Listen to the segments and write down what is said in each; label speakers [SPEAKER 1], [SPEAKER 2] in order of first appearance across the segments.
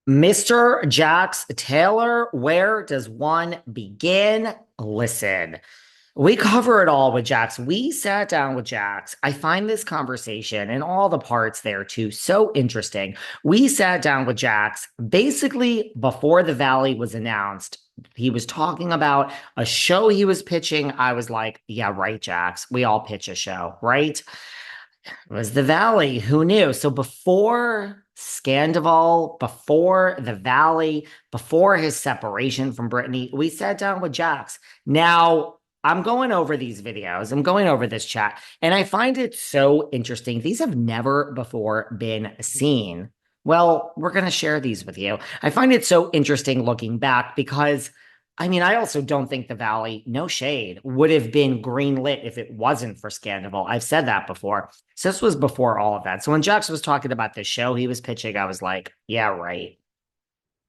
[SPEAKER 1] Mr. Jax Taylor, where does one begin? Listen, we cover it all with Jax. We sat down with Jax. I find this conversation and all the parts there too so interesting. We sat down with Jax basically before the Valley was announced. He was talking about a show he was pitching. I was like, yeah, right, Jax. We all pitch a show, right? It was the Valley. Who knew? So before Scandival, before the Valley, before his separation from Brittany, we sat down with Jax. Now, I'm going over these videos. I'm going over this chat, and I find it so interesting. These have never before been seen. Well, we're going to share these with you. I find it so interesting looking back because I mean, I also don't think the Valley, no shade, would have been greenlit if it wasn't for Scandival. I've said that before. So this was before all of that. So when Jax was talking about the show he was pitching, I was like, yeah, right.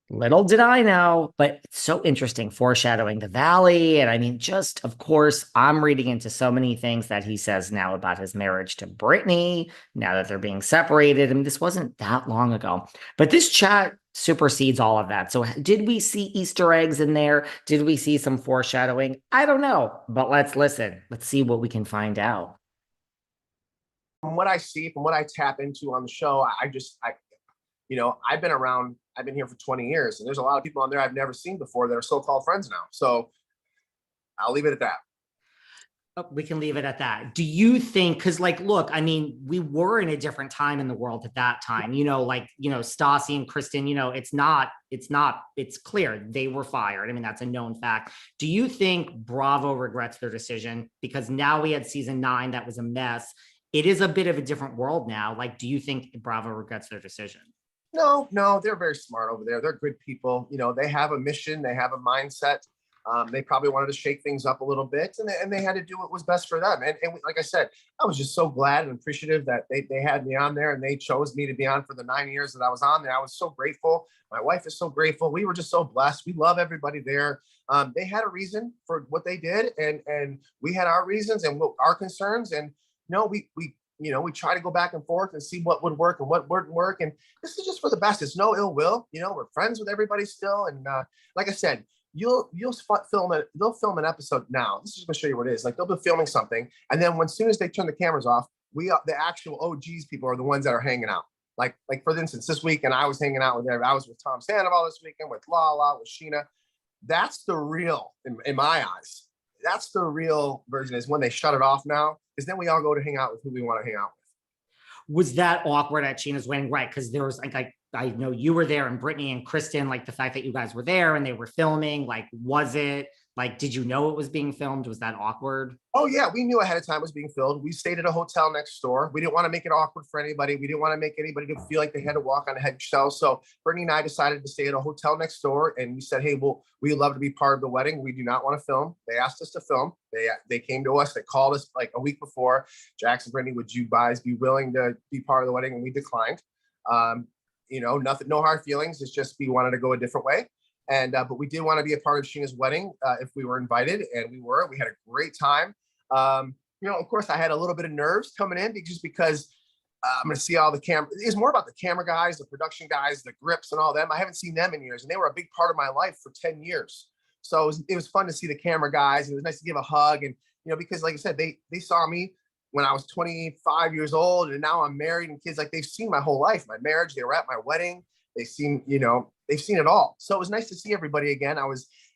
[SPEAKER 1] Little did I know, but it's so interesting foreshadowing the Valley. And I mean, just of course, I'm reading into so many things that he says now about his marriage to Brittany, now that they're being separated. I mean, this wasn't that long ago, but this chat supersedes all of that. So, did we see Easter eggs in there? Did we see some foreshadowing? I don't know, but let's listen. Let's see what we can find out.
[SPEAKER 2] From what I see, from what I tap into on the show, I've been around, I've been here for 20 years, and there's a lot of people on there I've never seen before that are so-called friends now. So I'll leave it at that.
[SPEAKER 1] Oh, we can leave it at that. Do you think, because like, look, I mean, we were in a different time in the world at that time, Stassi and Kristen, it's clear they were fired. I mean, that's a known fact. Do you think Bravo regrets their decision? Because now we had season 9, that was a mess. It is a bit of a different world now. Like, do you think Bravo regrets their decision?
[SPEAKER 2] No, they're very smart over there. They're good people. They have a mission, they have a mindset. They probably wanted to shake things up a little bit, and they had to do what was best for them. And like I said, I was just so glad and appreciative that they had me on there and they chose me to be on for the 9 years that I was on there. I was so grateful. My wife is so grateful. We were just so blessed. We love everybody there. They had a reason for what they did, and we had our reasons and our concerns. And we try to go back and forth and see what would work and what wouldn't work. And this is just for the best. It's no ill will. We're friends with everybody still. And like I said, you'll film it. They'll film an episode now. This is going to show you what it is. Like they'll be filming something, and then as soon as they turn the cameras off, the actual OGs people are the ones that are hanging out. Like for instance, this weekend I was hanging out with them. I was with Tom Sandoval this weekend, with Lala, with Scheana. That's the real, in my eyes. That's the real version. Is when they shut it off now. Is then we all go to hang out with who we want to hang out with.
[SPEAKER 1] Was that awkward at Scheana's wedding? Right, because there was like I know you were there, and Brittany and Kristen, like the fact that you guys were there and they were filming, like was it like, did you know it was being filmed? Was that awkward?
[SPEAKER 2] Oh yeah, we knew ahead of time it was being filmed. We stayed at a hotel next door. We didn't want to make it awkward for anybody. We didn't want to make anybody to feel like they had to walk on eggshells. So Brittany and I decided to stay at a hotel next door, and we said, "Hey, well, we'd love to be part of the wedding. We do not want to film." They asked us to film. They came to us. They called us like a week before. Jax and Brittany, would you guys be willing to be part of the wedding? And we declined. Nothing, no hard feelings. It's just we wanted to go a different way. And but we did want to be a part of Scheana's wedding if we were invited, and we were. We had a great time. Of course, I had a little bit of nerves coming in because I'm going to see all the camera. It's more about the camera guys, the production guys, the grips, and all them. I haven't seen them in years, and they were a big part of my life for 10 years. So it was fun to see the camera guys, and it was nice to give a hug. And because like I said, they saw me when I was 25 years old, and now I'm married and kids. Like they've seen my whole life, my marriage. They were at my wedding. They've seen it all. So it was nice to see everybody again.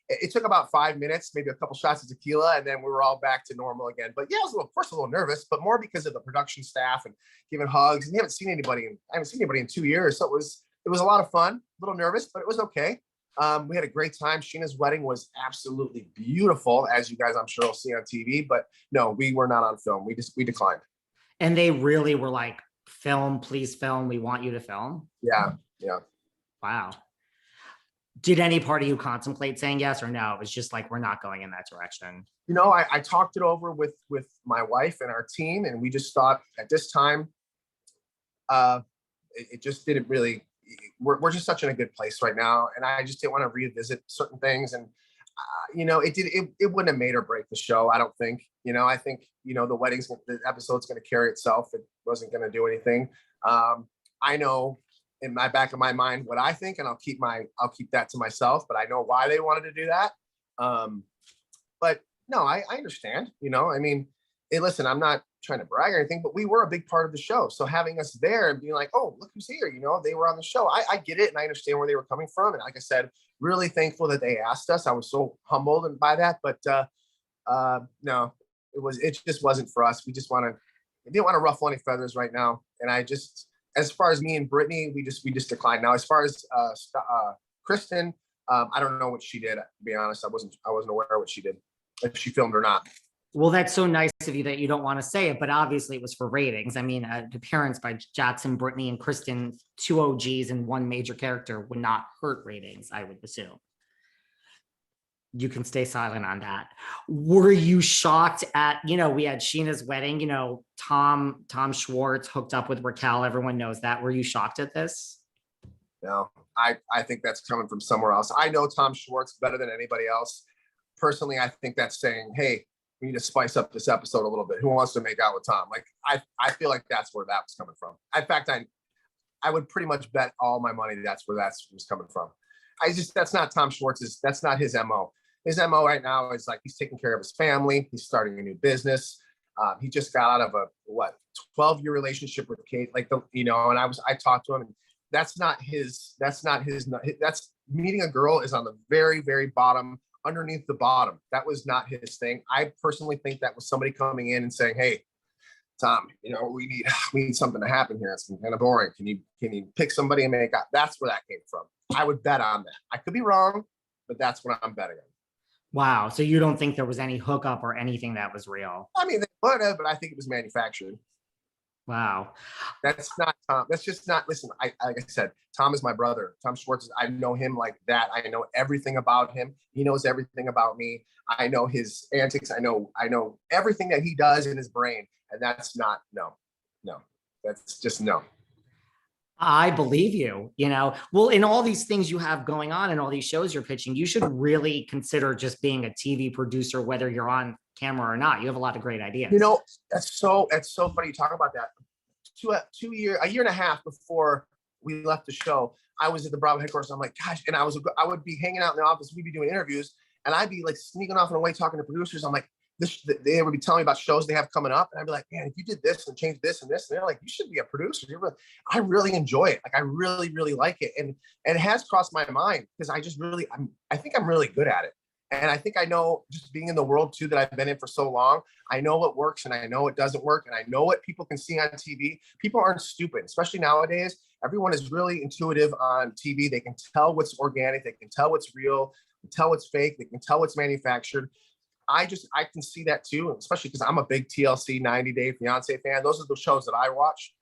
[SPEAKER 2] It took about 5 minutes, maybe a couple shots of tequila, and then we were all back to normal again. But yeah, I was a little nervous, but more because of the production staff and giving hugs. And I haven't seen anybody in 2 years. So it was a lot of fun, a little nervous, but it was okay. We had a great time. Scheana's wedding was absolutely beautiful, as you guys, I'm sure, will see on TV. But no, we were not on film. We declined.
[SPEAKER 1] And they really were like, film, please film. We want you to film.
[SPEAKER 2] Yeah.
[SPEAKER 1] Wow. Did any part of you contemplate saying yes or no? It was just like, we're not going in that direction.
[SPEAKER 2] I talked it over with my wife and our team, and we just thought at this time, it just didn't really. We're just such in a good place right now, and I just didn't want to revisit certain things. And it wouldn't have made or break the show. I don't think. I think the episode's going to carry itself. It wasn't going to do anything. I know in my back of my mind what I think, and I'll keep that to myself. But I know why they wanted to do that. But no, I understand. You know, I mean, hey, listen, I'm not trying to brag or anything, but we were a big part of the show. So having us there and being like, oh, look who's here, you know, they were on the show. I get it, and I understand where they were coming from. And like I said, really thankful that they asked us. I was so humbled and by that. But no, it just wasn't for us. We didn't want to ruffle any feathers right now. And as far as me and Brittany, we just declined. Now, as far as Kristen, I don't know what she did. To be honest, I wasn't aware of what she did, if she filmed or not.
[SPEAKER 1] Well, that's so nice of you that you don't want to say it, but obviously it was for ratings. I mean, an appearance by Jax and Brittany and Kristen, 2 OGs and 1 major character, would not hurt ratings, I would assume. You can stay silent on that. Were you shocked at, you know, we had Scheana's wedding, you know, Tom Schwartz hooked up with Raquel. Everyone knows that. Were you shocked at this?
[SPEAKER 2] No, I think that's coming from somewhere else. I know Tom Schwartz better than anybody else. Personally, I think that's saying, hey, we need to spice up this episode a little bit. Who wants to make out with Tom? Like, I feel like that's where that was coming from. In fact, I would pretty much bet all my money that's where that was coming from. That's not Tom Schwartz's, that's not his MO. His MO right now is like, he's taking care of his family. He's starting a new business. He just got out of a 12-year relationship with Kate. Like, and I talked to him, and that's meeting a girl is on the very, very bottom, underneath the bottom. That was not his thing. I personally think that was somebody coming in and saying, hey, Tom, you know, we need something to happen here. It's kind of boring. Can you pick somebody and make out? That's where that came from. I would bet on that. I could be wrong, but that's what I'm betting on.
[SPEAKER 1] Wow. So you don't think there was any hookup or anything that was real?
[SPEAKER 2] I mean, they would have, but I think it was manufactured.
[SPEAKER 1] Wow.
[SPEAKER 2] That's not Tom. That's just not, listen, like I said, Tom is my brother. Tom Schwartz, I know him like that. I know everything about him. He knows everything about me. I know his antics. I know everything that he does in his brain. And that's not, no. That's just no.
[SPEAKER 1] I believe you, you know. Well, in all these things you have going on and all these shows you're pitching, you should really consider just being a TV producer, whether you're on camera or not. You have a lot of great ideas.
[SPEAKER 2] You know, that's so funny you talk about that. A year and a half before we left the show, I was at the Bravo headquarters. I'm like, gosh, and I would be hanging out in the office. We'd be doing interviews, and I'd be like sneaking off and away talking to producers. I'm like, they would be telling me about shows they have coming up, and I'd be like, man, if you did this and changed this and this, and they're like, you should be a producer. I really enjoy it. Like, I really, really like it, and it has crossed my mind because I think I'm really good at it. And I think I know, just being in the world too that I've been in for so long, I know what works and I know what doesn't work. And I know what people can see on TV. People aren't stupid, especially nowadays. Everyone is really intuitive on TV. They can tell what's organic. They can tell what's real, they can tell what's fake. They can tell what's manufactured. I can see that too, especially because I'm a big TLC 90 Day Fiance fan. Those are the shows that I watch.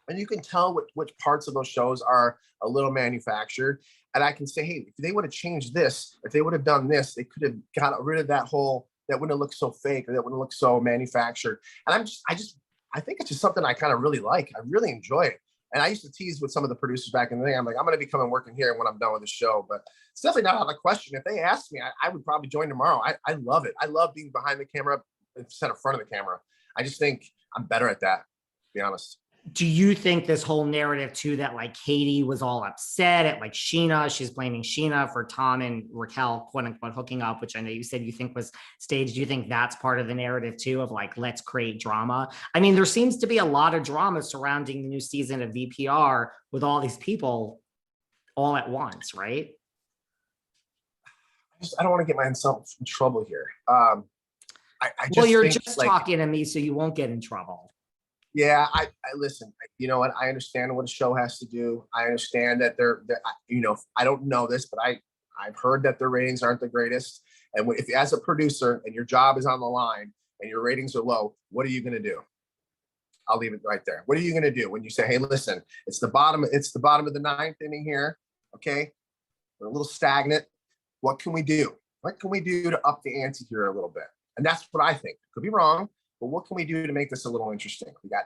[SPEAKER 2] And you can tell which parts of those shows are a little manufactured. And I can say, hey, if they would have changed this, if they would have done this, they could have got rid of that wouldn't have looked so fake, or that wouldn't look so manufactured. And I think it's just something I kind of really like. I really enjoy it. And I used to tease with some of the producers back in the day. I'm like, I'm going to be coming working here when I'm done with the show. But it's definitely not out of the question. If they asked me, I would probably join tomorrow. I love it. I love being behind the camera instead of front of the camera. I just think I'm better at that, to be honest.
[SPEAKER 1] Do you think this whole narrative too, that like Katie was all upset at like Scheana, she's blaming Scheana for Tom and Raquel quote unquote hooking up, which I know you said you think was staged. Do you think that's part of the narrative too, of like, let's create drama? I mean, there seems to be a lot of drama surrounding the new season of VPR with all these people all at once, right?
[SPEAKER 2] I don't want to get myself in trouble here.
[SPEAKER 1] You're just talking to me, so you won't get in trouble.
[SPEAKER 2] Yeah, I listen, you know what? I understand what a show has to do. I understand that I don't know this, but I've heard that their ratings aren't the greatest. And if as a producer and your job is on the line and your ratings are low, what are you going to do? I'll leave it right there. What are you going to do when you say, hey, listen, it's the bottom of the 9th inning here. Okay. We're a little stagnant. What can we do? What can we do to up the ante here a little bit? And that's what I think. Could be wrong. But what can we do to make this a little interesting? We got